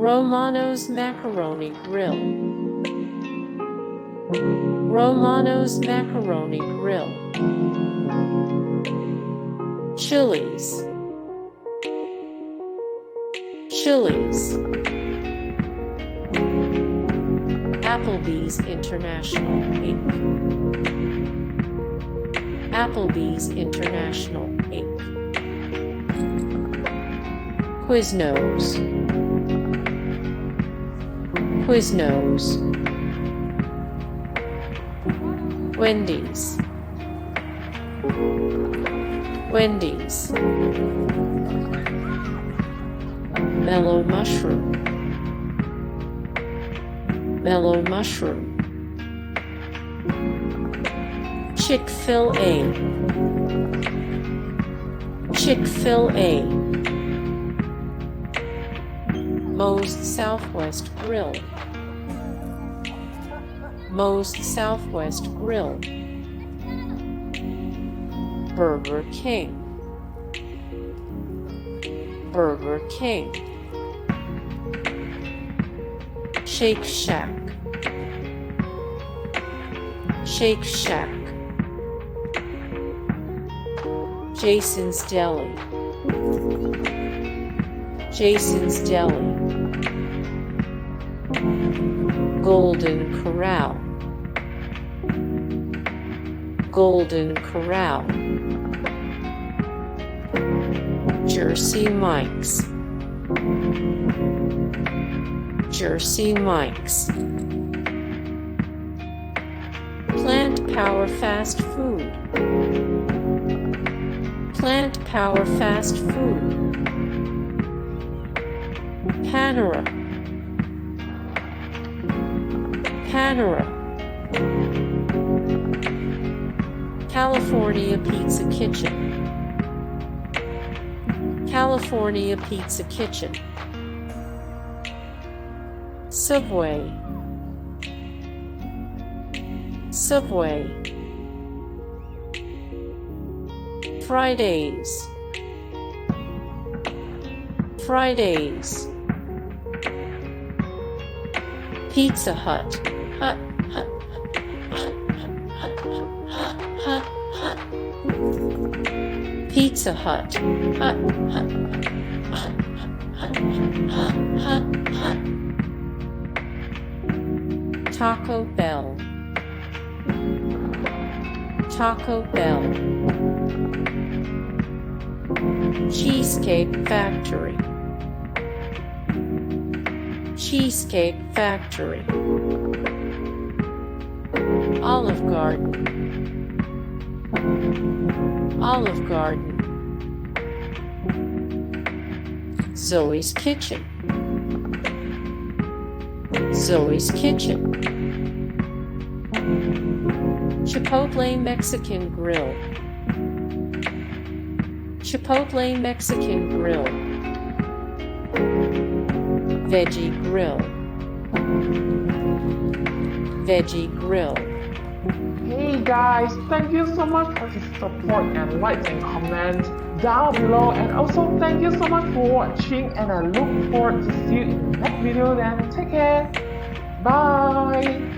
Romano's Macaroni Grill. Romano's Macaroni Grill. Chili's. Chili's. Applebees International, Inc. Applebees International, Inc. Quiznos. Quiznos. Wendy's. Wendy's. Mellow Mushroom. Mellow Mushroom. Chick-fil-A. Chick-fil-A. Moe's Southwest Grill. Moe's Southwest Grill. Burger King. Burger King. Shake Shack. Shake Shack. Jason's Deli. Jason's Deli. Golden Corral. Golden Corral. Jersey Mike's. Jersey Mike's. Plant Power Fast Food. Plant Power Fast Food. Panera. Panera. California Pizza Kitchen. California Pizza Kitchen. Subway. Subway. Fridays. Fridays. Pizza Hut. Hut, hut, hut, hut, hut, hut, hut. Pizza Hut. Hut, hut, hut, hut, hut, hut, hut. Taco Bell. Taco Bell. Cheesecake Factory. Cheesecake Factory. Olive Garden. Olive Garden. Zoe's Kitchen. Zoe's Kitchen. Chipotle Mexican Grill. Chipotle Mexican Grill. Veggie Grill. Veggie Grill. Hey guys, thank you so much for the support and likes and comments down below, and also thank you so much for watching, and I look forward to see you in the next video. Then take care. Bye.